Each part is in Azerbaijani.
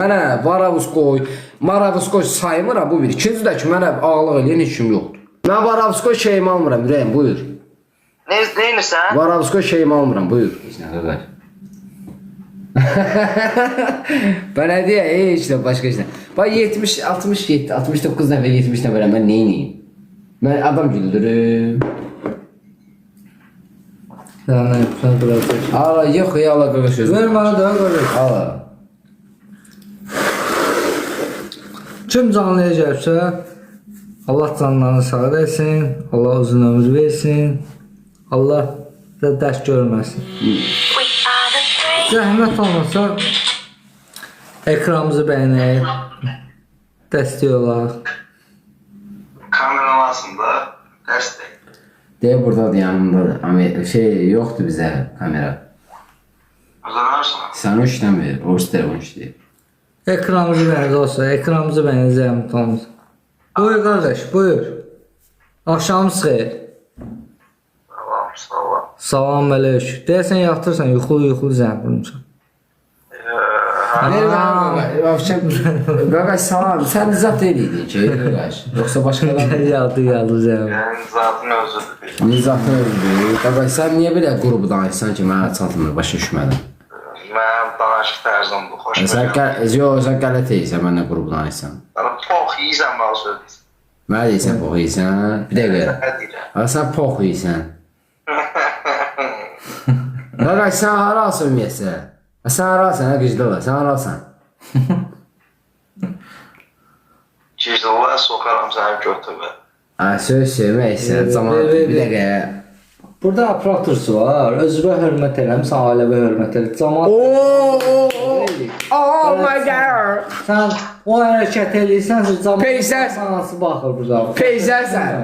Mənə Varavskoy, Maravskoy saymıram bu bir. İkinci də ki, mənə ağlıq eləyən heç kim yoxdur. Mən Varavskoy şeyimi almıram, ürəyim, buyur. Neyinirsən? Varavskoy şeyimi almıram, buyur. Heç nə qədər. Bana diye işte başka işte. Bak 70, 67, 69 nəfər, 70 nəfər ben neyiniyim? Ben adam güldürüm. Sen ne yapsan bırakır. Ala yok ya Allah qaqaş özüm. Ver bana da kardeş. Ala. Kim canlıya gəlsə, Allah canlarını sağ etsin, Allah uzun ömür versin, Allah da dərs görməsin. Zəhmət olmasa ekranımızı bəyənək, dəstək olaq. Kameranın altında dəstək. De buradadır yanımdadır. Ama şey yoktu bize kamera. Hazırlarsın. Sen o işlemi, o telefon işlemi. Ekranımızı bəyənək olsa, ekranımızı bəyənək zəhmət olmasa. Buyur qardaş, buyur. Axşamınız xeyir. Tamam, sağ ol. Salam əleykum. Deyəsən yatırsan, yuxulu zəng vurmuşsan. Qaqaş salam, sen zat eləydin ki, qaqaş. Yoksa başkadan... Yaldı zəng. Yəni zatın özüdür. Nizatın öldü. Qaqaş sen niye böyle grubu danışsan ki, mənə çatmır, başa düşmədim. Mənim danışıq tərzim bu, xoş Sen qələt eysən, mənə grubu danışsan. Bana pox yiysən bana söyləyirsən. Mənə deysən pox eysən. Bir dəqiqə. Nə deyirəm? Ha, sen pox eysən. Qaqaş sen harasın ümumiyyətsə? Sen harasın, qıcdılar, sen harasın? Gizlilər soxaram səni götürmə. Ha, söz söyləməksən, zaman bir dəqiqə. Burada aparatursu var. Özünə hörmət eləm, sən ailəvə hörmət elə. Cəmaət. Oh my god. Sən o hərəkət eləyirsən, cəmaət Peysər. sanası baxır burada. Peysərsən.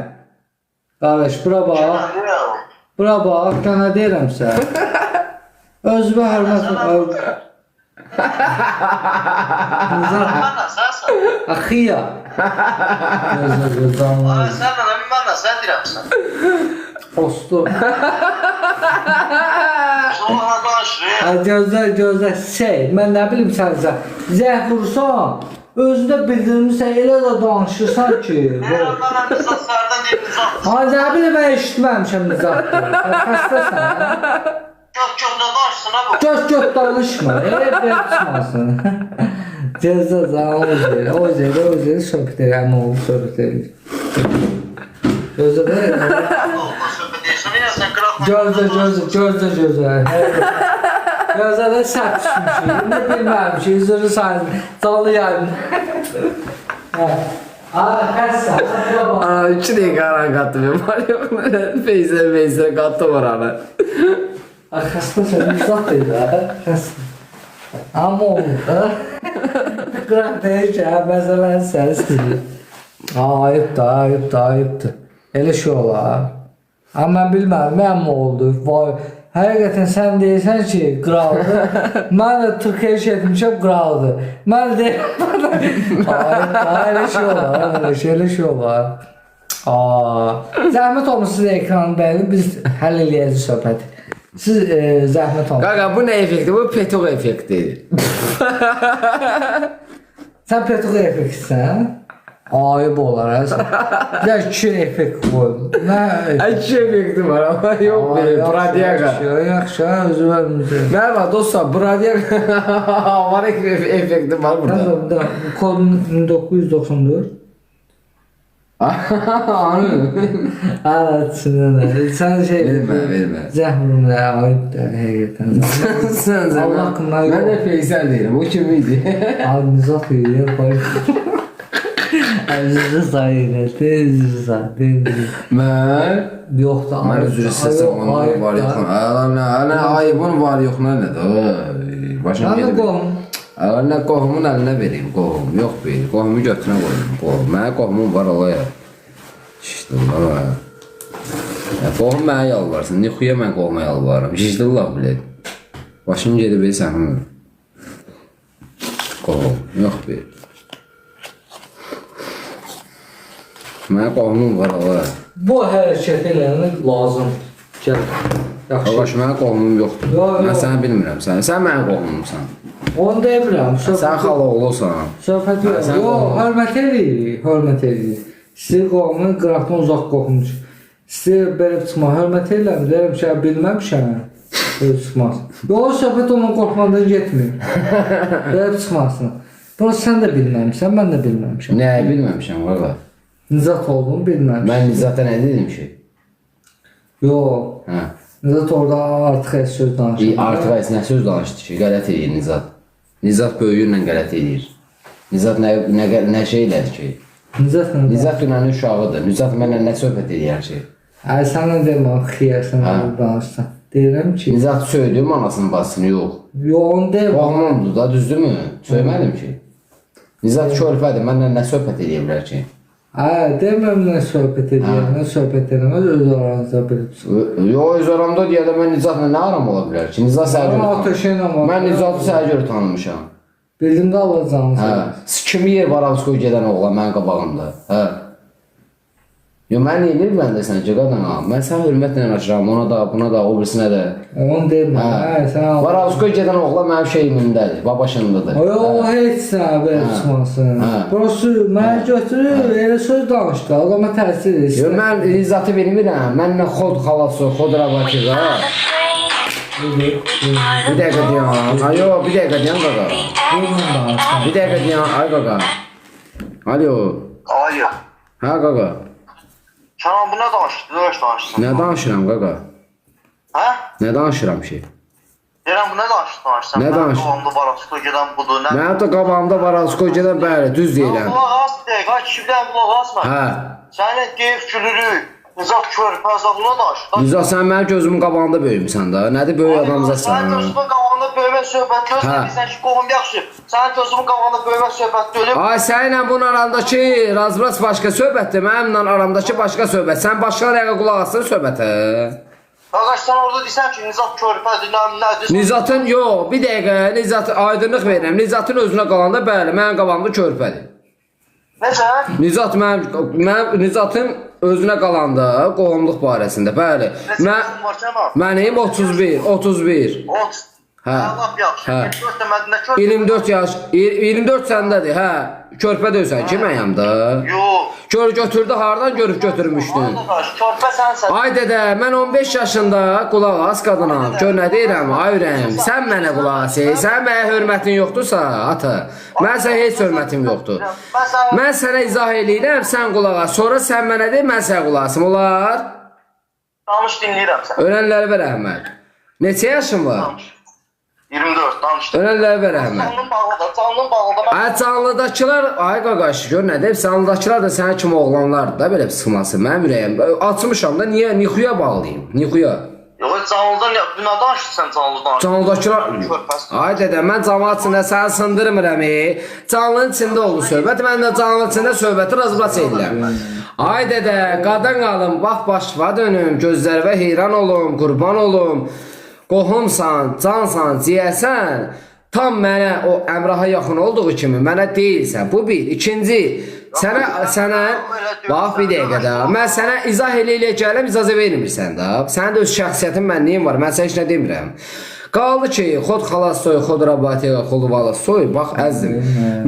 Qardaş, bura bax. Bura bax, nə deyirəm sən? Özünə hörmət elə. Mənə sənsən. Axiya. Sən mənə sən deyirəm sən. Postu. Sonra danışır. Gözlə, mən nə bilim sən zəh vursan, özündə bildirmirsən, elə də danışırsan ki. Mənə mizat sərdən deyib mizat. Ha, nə bilim, mən eşitməmişəm mizatdır. Xəstəsən. Göz-gözlə danışsın ha bu. Göz danışma, belə çıxmasın. Gözlə, o üzrə söhbət edir, əmə olub söhbət edir. Gözlə də, gözlə. Gözlə də səhv düşmüşük, indi bilməmişik, üzrü sayın, canlı yayın. Xəstə, Aa, 2 dəqiqə aran qatdı ben var yox. Peysər qatdı var ana. xəstə sən izah edir, xəstə. Amma olur da. Qıraq deyir ki, məsələn sən istəyir. Ayıbdır. Elə şey olar. Amma mən bilməm, mənim oldu. Həqiqətən sən deyirsən ki, qıraqdı. Mən də Türkiyə etmişəm, qıraqdı. Mən də deyirəm, elə şey olar. Zəhmət olmuş sizə ekranı bəyənib, biz həll eləyəcək söhbəti. Siz zəhmət olmuş. Qaqa bu nə effekti? Bu petok effekti. Sən petuq effektsən? Ayıb olar əsən. Ya 2 effekt qoydum. Nə? 2 effekti var ama yok benim. Bradiaga. Yaxşı, özü verməyəcək. Merhaba dostlar, Bradiaga var effekti var burada. Bu kodun 1994. Sən şey... Vermə. Zəhmürümlə ayıbdır, həqiqətən. Sen Allah haqqında yox. Ben de Feysel değilim, o kim idi? Nizat edir, Əzizi sayılır, Mən? Yoxdur. Mən üzr istəsəm onun var yox. Ana ayıbın var yox nə nədir? Başım gedir. Nə qohumun əlinə vereyim, qohum. Yox beyim, qohumu götürə qoyayım. Mənə qohumum var olaya. Şişdim bana. Qohum mənə yalvarsın, nixuya mən qohuma yalvarım. Şişdillah bilə. Başım gedir səhmir. Qohum, yox beyim. Mənə qohumum var olaya. Bu hərəkət eləyənə lazım. Gəl. Yaxşı. Mənə qohumum yoxdur. Yox. Mən səni bilmirəm. Sən mənim qohumumsan. Onu deyirəm. Sən xala oğlusan. Söhbət yox. Sən Yox, qohum. hörmət edirik, hörmət edirik. Sizin qohumun qıraqdan uzaq qohummuş. Sizə belə çıxma, hörmət edirəm, deyirəm ki, bilməmişəm. Belə çıxmaz. Yox, söhbət onunla qorxmadan getmir. Belə çıxmasın. Bunu sən də bilməmişsən, mən də bilməmişəm. Nə bilməmişəm qaqa. Nizat olduğunu bilməmişəm. Mən Nizata nə dedim ki? Yox. Hə. Nizat orada artıq heç söz danışır. Artıq heç nə söz danışdı ki, qələt edir Nizat. Nizat böyüyünlə qələt edir. Nizat nə şey elədi ki? Nizat nə? Nizat dünənin uşağıdır. Nizat mənlə nə söhbət edir ki? Ay sənə demə, xiyarsan danışsan. Deyirəm ki, Nizat söydü mü anasının bacısını? Yox. yox onu demə. Qohumumdur da, düzdürmü? Söymədim ki. Nizat körpədir, mənlə nə söhbət edə bilər ki? Ay deməm nə söhbət edirəm, nə söhbət eləməz öz aranızda bilibsən. Yox, öz aramda deyəndə mən Nizatla nə aram ola bilər ki? Nizat sənə görə tanımışam. Mən Nizatı sənə görə tanımışam. Bildim də alacağını Hə. Kimi yer var Avskoy gedən oğlan mənim qabağımda. Hə. Yo, mən neyinir məndə sənəcə qadana? Mən sən hörmətlə yanaşıram, ona da, buna da, o birisinə də. Onu demə, sən al. Var Avskoy gedən oğlan mənim şeyimindədir, babaşındadır. O heç sənə belə çıxmasın. Burası mənə götürür, elə söz danışdı, adama təsir edir. Yo, mən Nizatı bilmirəm, mənlə xod xalası, xod rabakıda. Bir dəqiqə deyəm, yo, bir dəqiqə deyəm qaqa. Bir dəqiqə deyəm, ay qaqa. Alo. Alo. Hə qaqa. Canan bu nə danışdı? Nə danışdın? Nə danışıram qaqa? Hə? Nə danışıram ki? Deyirəm bu nə danışdın? Nə danış- Qabağımda var Avskoy gedən budur. Nə? Mənim də qabağımda var Avskoy gedən, bəli, düz deyirəm. Qulaq as dəqiqə, kişidən qulaq asma. Hə. Səni deyib gülürük. Nizat körpəzə buna danışdı. Nizat, sən mənim gözümün qabağında böyümüsən da. Nədir böyük adamızəsən? Sənin gözümün qabağında böyümə söhbət Hə. gözləyirsən ki, qohum yaxşı. Sənin gözümün qabağında böyümə söhbət deyilib. Ay, səninlə bunun arandakı razbras başqa söhbətdir, mənimlə aramdakı başqa söhbət. Sən başqa dəqiqə qulaq asın söhbətə. Qardaş, sən orada deyirsən ki, Nizat körpədir, nədir? Nizatın, yox, bir dəqiqə, Nizat, aydınlıq verirəm. Nizatın özünə qalanda, bəli, mənim qabağımda körpədir. Necə? Nizat, mənim Nizatın özünə qalanda, qohumluq barəsində, bəli. Neçə yaşın var Kəmal? Mənim 31. Ot. Hə. Lap yaxşı. Hə. 24 də məndə körpə. 24 yaş, 24 səndədir, hə. Körpə döysən ki, mənəm də. Yox. Gör götürdü, hardan görüb götürmüşdün? Qardaş, körpə sənsən. Ay dədə, mən 15 yaşında qulaq as qadınam. Gör nə deyirəm, ay ürəyim. Sən mənə qulaq as. Sən mənə hörmətin yoxdursa, ata. Mən sənə heç hörmətim yoxdur. Mən sənə izah eləyirəm, sən qulaq as. Sonra sən mənə de, mən sənə qulaq asım. Olar? Danış dinləyirəm sən. Ölənlərə ver Əhməd. Neçə yaşın var? Danış. 24, danış. Ölənlərə ver Əhməd. Canlın bağlıda, canlın bağlıda. Ay canlıdakılar, ay qaqaş, gör nə deyib, canlıdakılar da sənə kimi oğlanlardır da belə sıxması. Mənim ürəyim açmışam da, niyə Nixuya bağlayayım? Nixuya. Yox, canlıdan nə danışırsan canlıdan? Canlıdakılar, ay dədə, mən cəmaat içində səni sındırmıram, canlının içində olur söhbət, mən də canlının içində söhbəti razıblas edirəm. Ay dədə, qadan qalım, bax başva dönüm, gözlərvə heyran olum, qurban olum, qohumsan, cansan, ciyəsən, tam mənə o Əmraha yaxın olduğu kimi mənə deyilsən, bu bir. İkinci, sənə, bax bir dəqiqə də, mən sənə izah elə gələm, icazə vermirsən də, sənin də öz şəxsiyyətin mənliyim var, mən sənə heç nə demirəm. Qaldı ki, xod xalasoy, xod rabatiya, xod valasoy, bax əzim,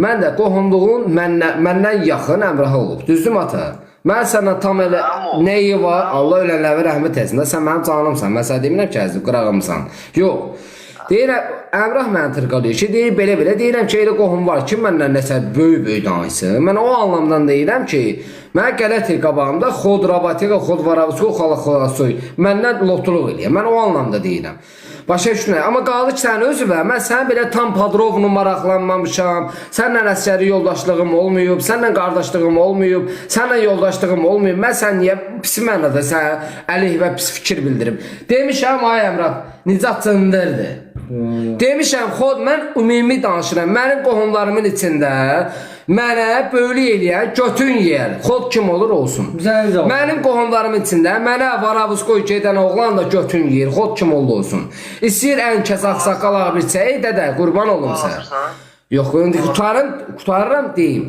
mən də qohumluğun məndən yaxın Əmraha olub, düzdür ata? Mən səndən tam elə nəyi var, Allah ölənlərə rəhmət etsin də, sən mənim canımsan, mən sənə demirəm ki, əzim, qırağımsan. Yox, deyirəm, Əmrah mənə tırqalıyor ki, deyir belə-belə, deyirəm ki, elə qohum var ki, məndən nəsə böyük danışsın. Mən o anlamdan deyirəm ki, mənə qələtir qabağımda xod rabatiya, xod varavskoy, xalasoy, məndən lotuluq eləyəm, mən o anlamda deyirəm. Başa düşmək, amma qaldı ki, sən özüvə, mən sən belə tam padrovunu maraqlanmamışam, sənlə əsgəri yoldaşlığım olmayıb, sənlə qardaşlığım olmayıb, sənlə yoldaşlığım olmayıb, mən sən niyə pis mənada sənə əleyhivə pis fikir bildirim. Demişəm, ay Əmrah, Nicat cındırdır. Demişəm, xod, mən ümumi danışıram, mənim qohumlarımın içində mənə böylü eləyən götün yeyər, xod kim olur olsun. Mənim qohumlarımın içində mənə varavuzkoy gedən oğlan da götün yeyir, xod kim olur olsun. İstəyir ən kəs axsaqqal ağabirçə, ey dədə, qurban olum sən. Yox, indi qutarıram deyim.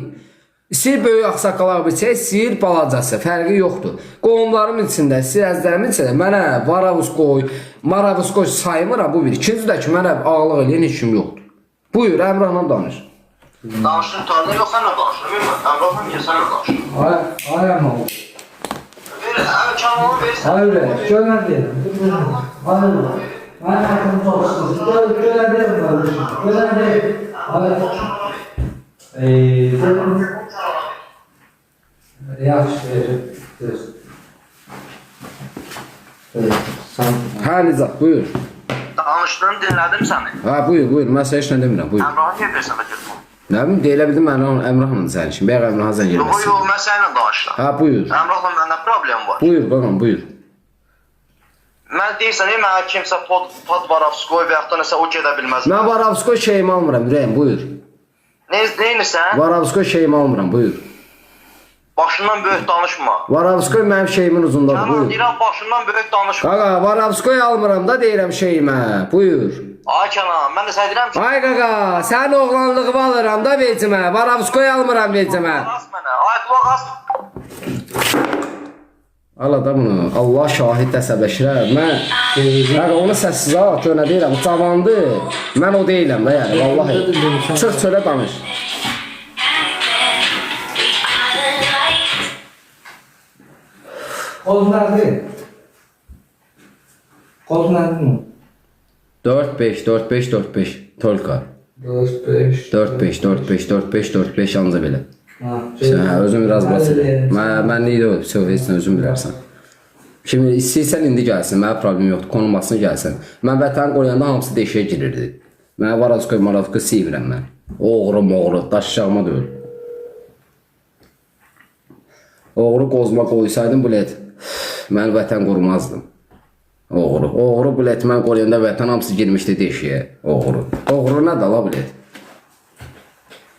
İstəyir böyük axsaqqal ağabirçə, istəyir balacası, fərqi yoxdur. Qohumlarımın içində, istəyir əzlərimin içində mənə varavuzkoy, maravuzkoy saymıram, bu bir. İkinci də ki, mənə ağlıq eləyən heç kim yoxdur. Buyur, Əmrahla danış. Danışın tanrı yox, sənlə danışın. Əmrahla niyə sənlə danışın? Ay ama. Kəmalını versən. Hayır, şöyle değil. Hayır. Ben hakkım çalıştım. Şöyle değil kardeşim. Şöyle değil. Hayır. Yaxşı verir. Hə, Nizat, buyur. Danışdığını dinlədim səni. Hə, buyur, mən sənə heç nə demirəm, buyur. Əmrahı niyə versən də telefon? Nə bilim, deyilə bildim, mən Əmrahla sənin için. Bəyək Əmrahla zəng Yox, eləməsin. yox, mən səninlə danışıram. Hə, buyur. Əmrahla məndə problem var. Buyur, qaqam, buyur. Mən deyirsən, mənə kimsə pod Varavskoy və yaxud da nəsə o gedə bilməz. Mən Varavskoy şeyimi almıram, ürəyim, buyur. Neyinirsən? Varavskoy şeyimi almıram, buyur. Başından böyük danışma. Varavskoy mənim şeyimin uzundadır, Kəmal buyur. deyirəm, başından böyük danışma. Qaqa, Varavskoy almıram da deyirəm şeyimə, buyur. Ay Kənan, mən də sənə deyirəm ki, Ay qaqa, sən oğlanlığımı alıram da vecimə, Varavskoy almıram vecimə. as mənə, ay qulaq as. Ala da bunu, Allah şahid əsəbləşirəm. Mən, qaqa, onu səssiz al, gönə deyirəm, cavandı. Mən o deyiləm da yəni, vallahi. Çıx çölə danış. Kod nerede? Kod nerede mi? 4-5, 4-5, 4-5, Tolka. 4-5. 4-5, 4-5, 4-5, 4-5 yalnızca belə. Şey, Özüm biraz basit. Mən neydi o, heç özün bilərsən. Şimdi istəyirsən indi gəlsin, mənə problem yoxdur, konulmasını gəlsin. Mən vətən qoruyanda hamısı deşiyə girirdi. Mənə Varavskoy, Maravskoy sevirəm mən. Oğru, daşşağıma deyil. Oğru qozma qoysaydım bilet, mən vətən qorumazdım. Oğru bilet mən qoruyanda vətən hamısı girmişdi deşiyə. Oğru nə da la bilet?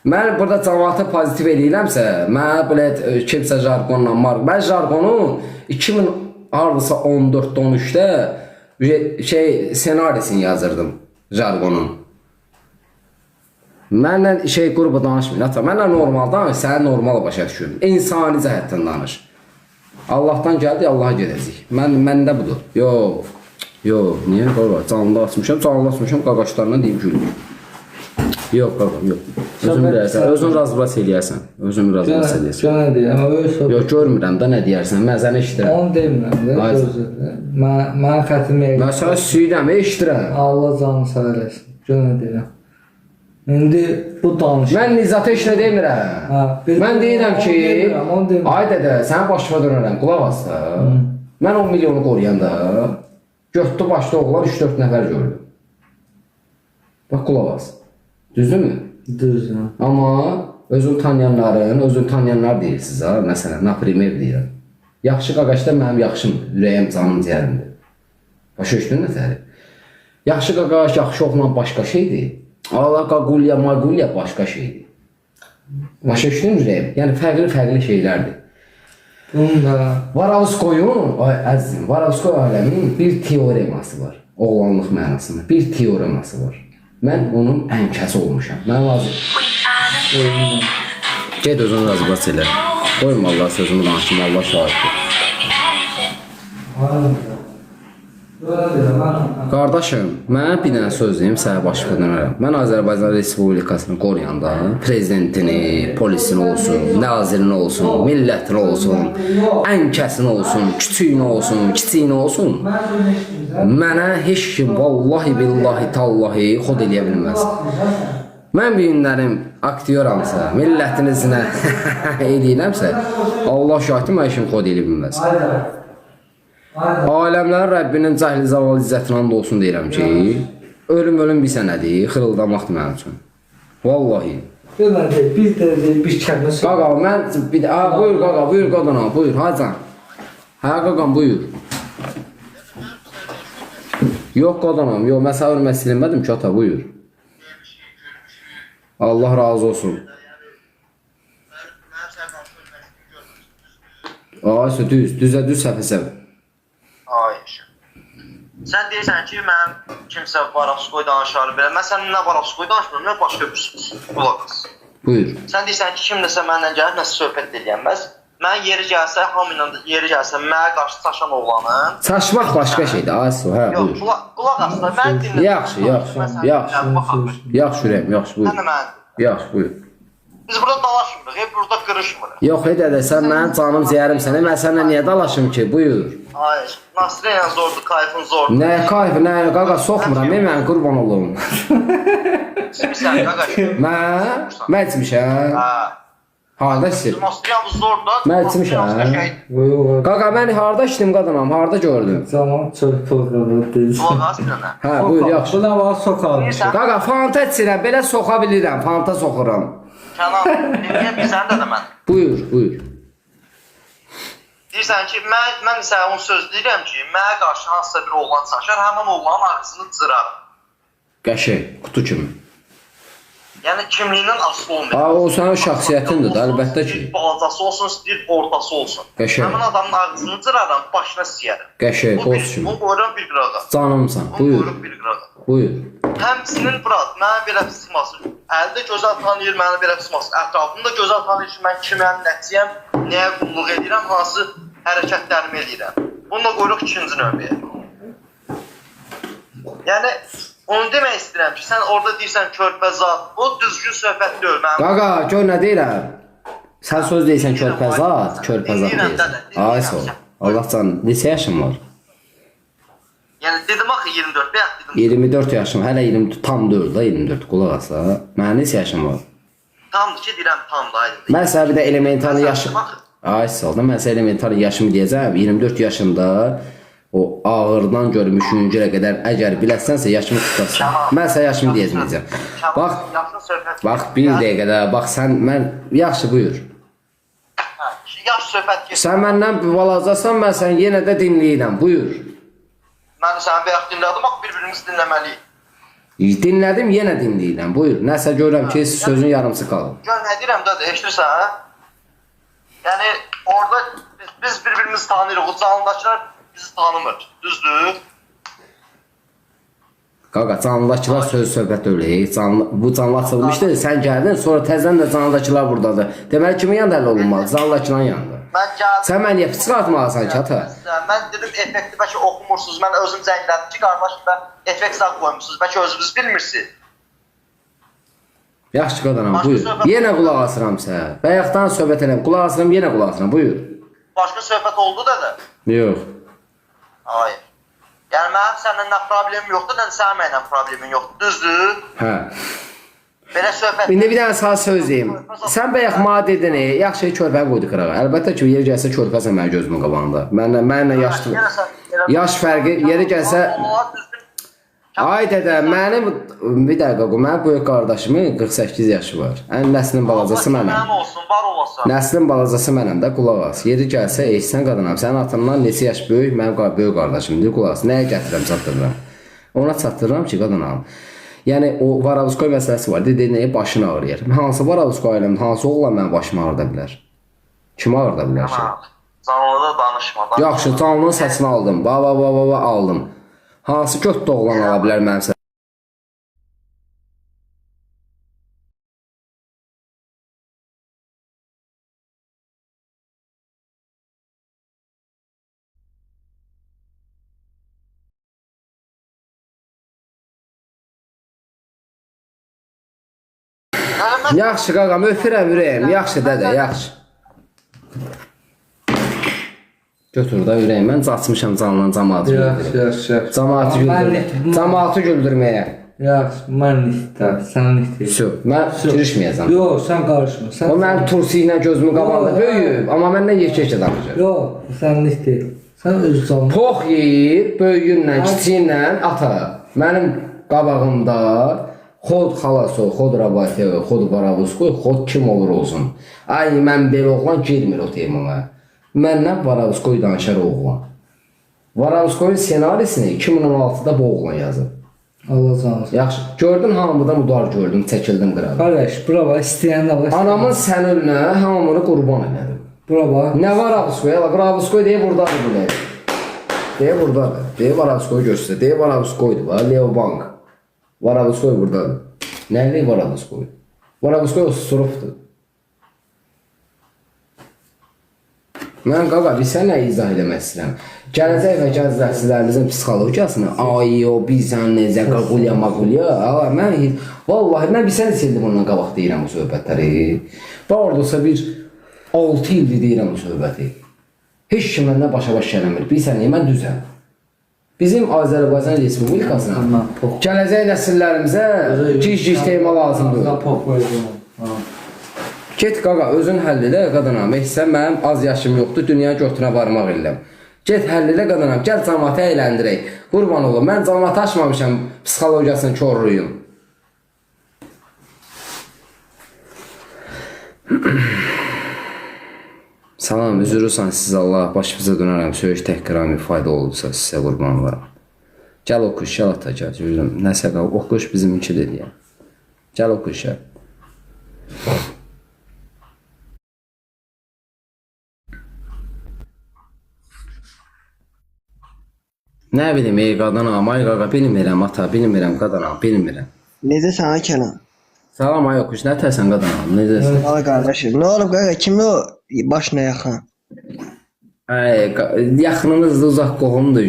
Mən burada cəmaatı pozitiv eləyirəmsə, mən bilet kimsə jargonla marq. Mən jargonu 2014-13-də senarisini yazırdım jargonun. Mənlə qrubu danışmayın. Mənlə normal danış, səni normal başa düşürüm. İnsani cəhətdən danış. Allahdan gəldi, Allaha gedəcək. Məndə budur. Yox, niyə? Canlı açmışam, qaqaşlarına deyib gülür. Yox, qaqam, yox. Özün bilərsən, özün razıbras eləyərsən. Gönə deyəm. Yox, görmürəm da nə deyərsən, mən səni eşidirəm. Onu demirəm də, gözlə. Mən xətimi Mən sənə istəyirəm, eşidirəm. Allah canı sağ eləsin. Gönə deyəm. İndi bu danış. Mən Nizata heç nə demirəm. Mən deyirəm ki, ay dədə, sənə başıma dönərəm, qulaq as da. Mən 10 milyonu qoruyanda, götdü başda oğlan 3-4 nəfər gördüm. Bax, qulaq as. Düzdürmü? Düzdür. Amma özün tanıyanlar deyirsiniz ha. Məsələn, naprimer deyirəm. Yaxşı qaqaşda mənim yaxşımdır, ürəyim, canım, ciyərimdir. Başa düşdün nətəri? Yaxşı qaqaş, yaxşı oğlan başqa şeydir. Allah qaqulya, maqulya başqa şeydir. Başa düşdün ürəyim? Yəni fərqli şeylərdir. Bunda Varavskoyun, əzizim, Varavskoy aləmin bir teoreması var. Oğlanlıq mənasında. Bir teoreması var. Mən onun ənkəsi olmuşam. Mən lazım. Ged özünü razıbas elə. Qoyma Allah sözümü danışım, Allah şahiddir. Qardaşım, mənə bir dənə söz deyim, sənə başqa dönərəm. Mən Azərbaycan Respublikasını qoruyanda prezidentini, polisini olsun, nazirini olsun, millətini olsun, ənkəsini olsun, kiçiyini olsun, mənə heç kim vallahi billahi tallahi xod eləyə bilməz. Mən bir günlərim aktyoramsa, millətini zinə eləyirəmsə, Allah şahidi mən heç kim xod eləyə bilməz. Aləmlərin Rəbbinin cəhli zaval izzətinə and olsun deyirəm ki, ölüm bir sənədir, xırıldamaqdır mənim üçün. Vallahi. Biz də bir kəlmə söyləyək. Qaqa, mən bir də, buyur qaqa, buyur qadına, buyur, hacan. Hə qaqam, buyur. Yox qadınam, yox, mən sağ ölmək silinmədim ki, ata, buyur. Allah razı olsun. Ayşə, düz səhv. Hayır. Sən deyirsən ki, mən kimsə Varavskoy danışarı belə. Mən sənin nə Varavskoy danışmıram, nə başqa bir qulaq as. Buyur. Sən deyirsən ki, kimdəsə mənlə gəlib nəsə söhbət eləyənməz. mən yeri gəlsə, hamıyla yeri gəlsə, mənə qarşı çaşan oğlanın. Çaşmaq başqa şeydir. Aysu, hə, Yox, buyur. qulaq asla, mən dinlədim. Yaxşı, yaxşı, yaxşı. Yaxşı ürəyim, yaxşı, buyur. Sən də mən. Yaxşı, buyur. Biz burada dalaşmırıq, burada qırışmırıq. Yox, edə sən mənim canım ziyərim sənə. Mən səninlə niyə dalaşım ki? Buyur. Ay, Nasirə ilə zordur, kayfın zordur. Nə kayf, nə qaqa soxmuram, mən qurban olum. İçmirsən, qaqa. Mən içmişəm. Hə. Harda içir? Nasirə bu zordur. Mən içmişəm. Qaqa, mən harda içdim qadınam, harda gördüm? Zaman çox pulqalı deyil. Qulaq as mənə. Hə, buyur, yaxşı. Bu da var sokalım. Qaqa, fanta içirəm, belə soxa bilirəm, fanta soxuram. Kənan, dinləyəm ki, sən də mən. Buyur, buyur. Deyirsən ki, mən isə onu söz deyirəm ki, mənə qarşı hansısa bir oğlan çaşar, həmin oğlanın ağzını cıraram. Qəşəng, qutu kimi. Yəni kimliyindən asılı olmayır. Ha, o sənin şəxsiyyətindir də, əlbəttə ki. İstəyir balacası olsun, istəyir ortası olsun. Qəşəng. Həmin adamın ağzını cıraram, başına siyərəm. Qəşəng, qoz kimi. Onu qoyuram bir qırağa. Canımsan, Onu buyur. qoyuram bir qırağa. Buyur. Həmçinin brat, mənə belə çıxmasın. Əldə gözəl tanıyır, mənə belə çıxmasın. Ətrafımda gözəl tanıyır ki, mən kiməm, nəticəyəm, nəyə qulluq edirəm, hansı hərəkətlərimi edirəm. Bunu da qoyuruq ikinci növbəyə. Yəni, onu demək istəyirəm ki, sən orada deyirsən körpə zat, o düzgün söhbət deyil. Qaqa, gör nə deyirəm? Sən söz deyirsən körpə zat deyirsən. Ay, sağ ol. Allah canım, neçə yaşın var? Yəni, dedim axı 24, bəyək dedim. 24 yaşım, hələ 20, tam 4 da 24, qulaq asla. Mənə neçə yaşım var? Tamdır ki, deyirəm, tam da aydın. Mən sənə bir də elementar yaşım... Ay, sağ ol da, mən sənə elementar yaşımı deyəcəm. 24 yaşında o ağırdan görmüşüncə qədər əgər biləsənsə yaşımı tutarsan. Mən sənə yaşımı deyəcəm. Bax, bir dəqiqədə, bax sən, mən... Yaxşı, buyur. Yaş söhbət geçir. Sən məndən balacasan, mən sən yenə də dinləyirəm, buyur. Mən səni bəyək dinlədim, bax, bir-birimizi dinləməliyik. Dinlədim, yenə dinləyirəm, buyur. Nəsə görürəm ki, sözün yarımsı qalır. Gör, nə deyirəm də, eşitirsən, hə? Yəni, orada biz bir-birimizi tanıyırıq, o canlıdakılar bizi tanımır, düzdür? Qaqa, canlıdakılar söz-söhbət öyle. Bu canlı açılmışdır, sən gəldin, sonra təzdən də canlıdakılar buradadır. Deməli, kimin yanında həll olunmalı? Canlıdakıların yanında. Mən gəldim. Sən mən niyə çıxartmalısan ki, ata? Mən dedim, effekti bəlkə oxumursunuz, mən özüm zənglədim ki, qardaş, effekt sağ qoymuşsunuz, bəlkə özünüz bilmirsiniz. Yaxşı qadanam, buyur. Yenə qulaq asıram sənə. Bayaqdan söhbət edəm, qulaq asıram, yenə qulaq asıram, buyur. Başqa söhbət oldu da da? Yox. Hayır. Yəni, mənim səninlə nə problemim yoxdur, nə sənin mənlə problemin yoxdur, düzdür? Hə. Belə söhbət... İndi bir dənə sağ söz deyim. Sən bayaq mənə dedin, yaxşı körpə qoydu qırağa. Əlbəttə ki, yeri gəlsə körpəsən mənim gözümün qabağında. Mənlə yaşlı. Yaş fərqi, yeri gəlsə... Ay dədə, mənim bir dəqiqə qoy, mənim böyük qardaşımın 48 yaşı var. Nəslin balacası mənəm. Mənim olsun, var olasın. Nəslin balacası mənəm də, qulaq as. Yeri gəlsə, eşsən qadınam. Sənin atandan neçə yaş böyük, mənim böyük qardaşımdır, qulaq as. Nəyə gətirirəm, çatdırıram? Ona çatdırıram ki, qadınam. Yəni, o varavskoy məsələsi var. Dedi, başını ağrıyır. Hansı varavskoy ailəmdə, hansı oğlan mənim başımı ağrıda bilər? Kim ağrıda bilər ki? Canlıda danışma. Yaxşı, canlının səsini aldım. Baba, aldım. Hansı götdə oğlan ala bilər mənim səsini? Yaxşı qaqam, öpürəm ürəyim. Yaxşı dədə, yaxşı. Götür da ürəyim. Mən açmışam canlıdan cəmaatı güldürməyə. Yaxşı. Cəmaatı güldürməyə. Yaxşı, mən istəyirəm, sən istəyirəm. Mən girişməyəcəm. Yox, sən qarışma. O mənim tursi ilə gözümün qabağında böyüyüb, amma məndən yekə-yekə danışır. Yox, sən istəyirəm. Sən öz canlı. Pox yeyir, böyüyünlə, kiçiyinlə ata. Mənim qabağımda xod xalaso, xod rabati, xod baravuzkoy, xod kim olur olsun. Ay, mən belə oğlan girmir o temama. Məndən varavuzkoy danışar oğlan. Varavuzkoyun senarisini 2016-da bu oğlan yazıb. Allah canım. Yaxşı, gördün hamıdan udar gördüm, çəkildim qırağa. Qardaş, bura bax, istəyən də bax. Anamın səninlə hamını qurban elədim. Bura bax. Nə var Varavuzkoy? Varavuzkoy deyə buradadır bu nədir? Deyə buradadır. Deyə Varavuzkoy göstər. Deyə Varavuzkoydur va, Leo Bank. Varavuzkoy buradadır. Nəli Varavuzkoy? Varavuzkoy o surufdur. Mən qaqa bir sənə izah eləmək istəyirəm. Gələcək və gəncə nəsillərimizin psixologiyasını ay o bizən necə qaqulya maqulya. Mən vallahi mən bir sənə sildim ondan qabaq deyirəm bu söhbətləri. Və orada bir 6 ildir deyirəm bu söhbəti. Heç kim məndən başa-baş gəlmir. Bilsən, mən düzəm. Bizim Azərbaycan Respublikasına gələcək nəsillərimizə gic-gic tema lazımdır. Get qaqa, özün həll elə qadınam. Sən mənim az yaşım yoxdur, dünya götürə varmaq eləm. Get həll elə qadınam, gəl cəmaatı əyləndirək. Qurban olum, mən cəmaatı açmamışam, psixologiyasını korruyum. Salam, üzürürsən siz Allah, başımıza dönərəm, söyüş təhqirami fayda olursa sizə qurban olaram. Gəl oxuş, gəl atacaq, üzürüm, nəsə qal, oxuş bizimki dedi ya. Gəl oxuş, gəl. Nə bilim, ey qadınam, ay qaqa, bilmirəm, ata, bilmirəm, qadınam, bilmirəm. Necəsən ay Kənan? Salam, ay oxuş, nə tərsən qadınam, necəsən? Ay qardaşım, nə olub qaqa, kimi o başına yaxın? Yaxınımız da uzaq qohumdur.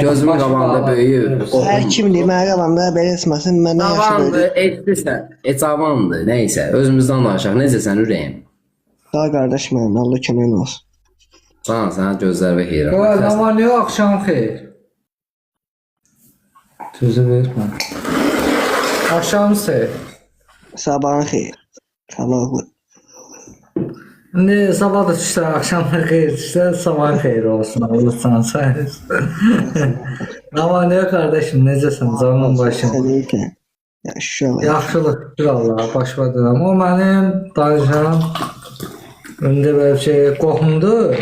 Gözümün qabağında böyüyüb. Hər kimdir, mənə qabağımda belə etməsin, məndən yaxşı Cavandır, böyüdür. etlisən, cavandır, neysə, özümüzdən danışaq, necəsən ürəyim? Ay qardaş mənim, Allah köməyin olsun. Sənə gözlər və xeyrə. Ama ne akşam xeyir? Sözü vermə. Akşam xeyir. Sabahın xeyir. Sabahı. Ne sabah da düşsə, akşam da xeyir düşsə, sabah xeyir olsun. Allah sana sayesinde. Ama ne kardeşim, necəsən? Canın başın. Sən deyirsən. Yaxşı. Yaxşılıq, şükür Allah, başladım. O mənim danışan öndə belə şey qohumdur.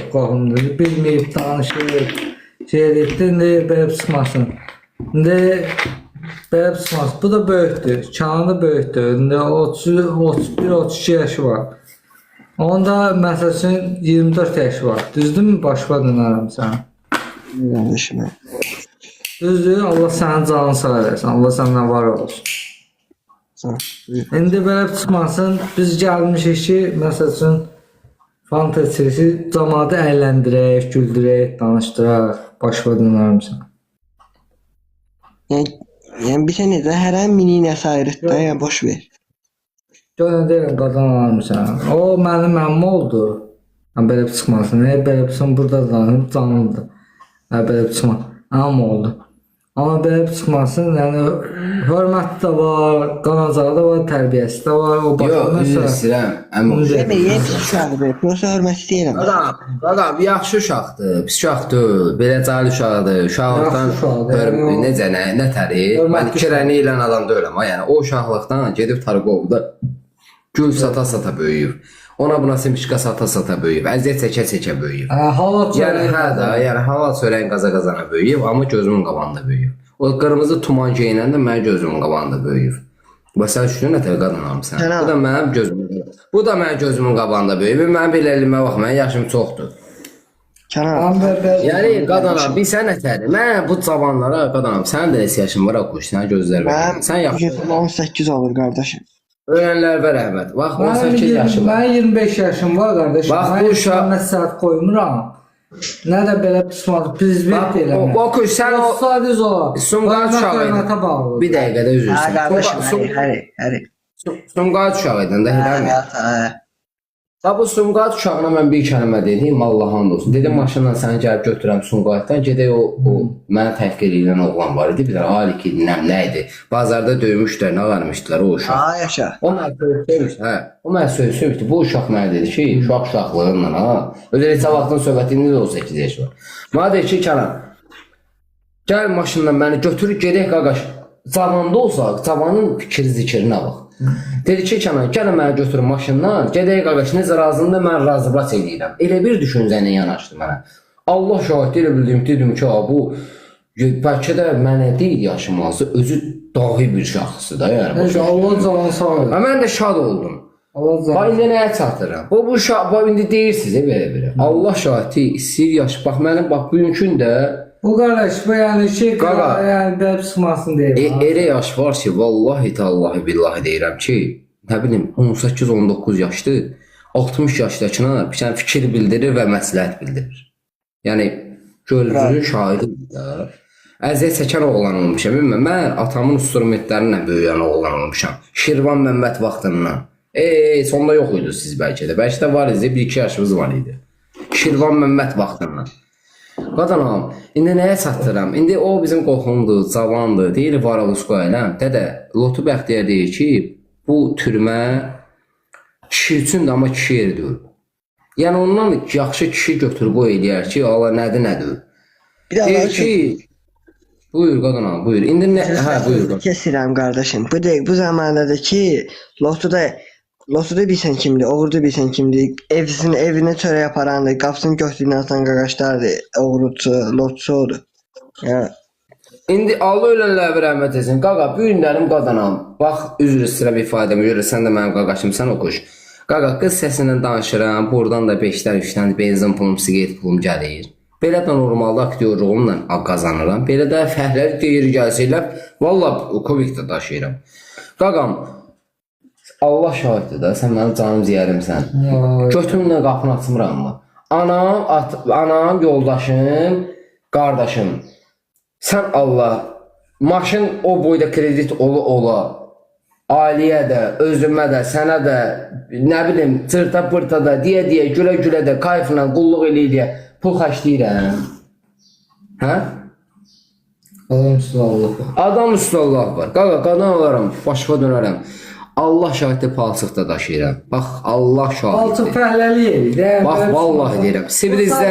Bilməyib danışır, şey edibdir, indi belə çıxmasın. İndi belə çıxmasın. Bu da böyükdür, Kənan da böyükdür. İndi 31-32 yaşı var. Onda məsəl üçün 24 yaşı var. Düzdürmü? Başqa dönərəm sən. Qardaşım. Düzdür, Allah sənin canını sağ eləsin. Allah səndən var olsun. Sağ. İndi belə çıxmasın. Biz gəlmişik ki, məsəl üçün fantazisi cəmaatı əyləndirək, güldürək, danışdıraq, başqa dönərəm sən. Yəni bir sən necə hər an mini nəsayirətdə, yəni boş ver. Görən deyirəm, qazan almışam. O mənim əmmə oldu. Belə çıxmasın. Belə çıxmasın, burada danışım, canımdır. Belə çıxmasın. Amma oldu. Amma belə çıxmasın, yəni hörmət də var, qanacağı da var, tərbiyəsi də var. O Yox, üzr istəyirəm, əmi oxuş. Demək, pis uşaqdır, prosta hörmət istəyirəm. Qadam, yaxşı uşaqdır, pis uşaqdır, belə cahil uşaqdır, uşaqlıqdan necə, nə təri? Mən 2 rəni ilə adam deyiləm, yəni o uşaqlıqdan gedib Targovda gül sata-sata böyüyüb. Ona buna simşika sata-sata böyüyüb, əziyyət çəkə-çəkə böyüyüb. Yəni halal çörəyin qaza-qazana böyüyüb, amma gözümün qabağında böyüyüb. O qırmızı tuman geyinəndə mənim gözümün qabağında böyüyüb. Sən düşünün nətər qadınamsan. Bu da mənim gözümün qabağında böyüyüb. Mənim belə elmə bax, mənim yaşım çoxdur. Yəni qadınam, bir sən nətədir? Mən bu cavanlara qadınam, sənin də yaşın var, oxuş, sənə gözlər verir. Sən yaxşı. 18 olur qardaşım. Ölənlər və rəhmət. Bax, 18 yaşım var. Mənim 25 yaşım var qardaşım. Bax, bu uşaq... Mən saat qoymuram. Nə də belə pişmanlı, prezident eləmə. Oxuş, sən o... Sadəcə o. Sumqayıt uşağı idin. Bir dəqiqədə üzrsən. Qardaşım, həri. Sumqayıt uşağı idin də, eləmi? Bu Sumqayıt uşağına mən bir kəlmə dedim, Allah'ın olsun. Dedim, maşınla səni gəlib götürəm Sumqayıtdan, gedək o mənə təhqir edən oğlan var idi, bir də alik idi, nə idi. Bazarda döymüşlər, nə qarmışdılar o uşaq. Yaşa. O mənə söylüyormuşdu, o mənə söylüyormuşdu, bu uşaq mənə dedi ki, uşaqlığınla, özel heç vaxtın söhbətində də 18 yaş var. Mənə dedi ki, Kənan, gəl maşınla məni götürüb gedək qaqaş, zavanda olsaq, zavanın zikrinə bax. Dedi ki, Kənan, gəlin mənə götürün maşından, gedək qaqaş, necə razında mən razıbraç edirəm. Elə bir düşüncəni yanaşdı mənə. Allah şahid elə bildim, dedim ki, bu bəlkə də mənə deyil yaşaması, özü dahi bir şəxsdir da, yəni. Allah canını sağ olun. Mən də şad oldum. Bax, indi nəyə çatdırıram? Bu uşaq, indi deyirsiniz, belə. Allah şahidi, istəyir yaş, bax, mənim, bax, bugünkün də bu qardaş, bu yəni şey, yəni belə çıxmasın deyir. Elə yaş var ki, vallahi tallahi billahi deyirəm ki, nə bilim, 18-19 yaşdır, 60 yaşdakına bir sən fikir bildirir və məsləhət bildirir. Yəni gözünün şahididir də. Əziyyət çəkən oğlan olmuşam. Bilmirəm, mən atamın instrumentlərinlə böyüyən oğlan olmuşam. Şirvan Məmməd vaxtından. Sonda yox idi siz bəlkə də. Bəlkə də var idi, 1-2 yaşımız var idi. Şirvan Məmməd vaxtından. Qadanam, indi nəyə çatdıram? İndi o bizim qohumdur, cavandır, deyir Varalusko eləm. Dədə, Lotu Bəxtiyar deyir ki, bu türmə kişi üçündür, amma kişi yeri deyil. Yəni ondan yaxşı kişi götür qoy eləyər ki, Allah nədir. Bir də Deyir ki, buyur qadanam, buyur. İndi nə? Hə, buyur qadanam. Kesirəm qardaşım. Bu zamandadır ki, Lotuda bilsən kimdir, oğurdu bilsən kimdir, evini çörək aparandır, qapısını götürdüyünə atan qaqaşlardır, oğurlucu, lotçu odur. İndi Allah ölənlərə rəhmət etsin. Qaqa, bu günlərim qadanam. Bax, üzr istəyirəm ifadəmə görə, sən də mənim qaqaşımsan, oxuş. Qaqa, qız səsinlə danışıram, buradan da 5-dən 3-dən benzin pulum, siqaret pulum gəlir. Belə də normalda aktyorluğumla qazanıram. Belə də fəhləli deyir, gəlsəklər, valla Covid'də daşıyıram. Qaqam, Allah şahiddir də, sən mənim canım ziyərimsən. Götümlə qapını açmıram mı? Anam, yoldaşım, qardaşım. Sən Allah, maşın o boyda kredit ola, ailəyə də, özümə də, sənə də, nə bilim, cırta-pırta da, deyə, gülə-gülə də, kayfla, qulluq eləyə, pul xərcləyirəm. Hə? Adam üstü Allah var. Adam üstü Allah var. Qaqa, qadan olaram, başqa dönərəm. Allah şahiddir, palçıqda daşıyıram. Bax, Allah şahiddir. Palçıq fəhləli yeri də. Bax, vallahi deyirəm. Sibrizdə